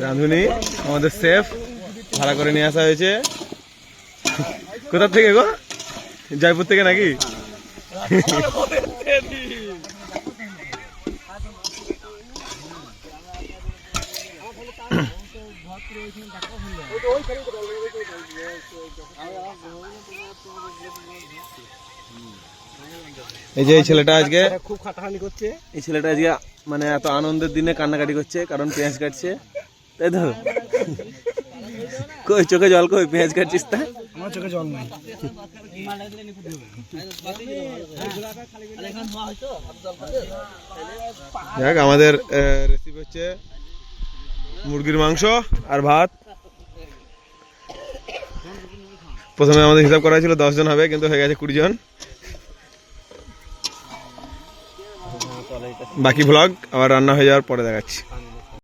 রাঁধুনি আমাদের শেফ ভাড়া করে নিয়ে আসা হয়েছে। কোথা থেকে গো? জয়পুর থেকে নাকি? এই যে এই ছেলেটা আজকে খুব খাটাখানি করছে। এই ছেলেটা আজকে মানে এত আনন্দের দিনে কান্নাকাটি করছে কারণ পেঁয়াজ কাটছে, তাই তো? কই চোখে জল, কই পেঁয়াজ কাটছিস? তা আমার চোখে জল নাই। দেখ আমাদের রেসিপি হচ্ছে মুরগির মাংস আর ভাত। প্রথমে আমাদের হিসাব করা ছিল 10 জন হবে, কিন্তু হয়ে গেছে 20 জন। বাকি ভ্লগ আবার রান্না হয়ে যাওয়ার পরে দেখাচ্ছি।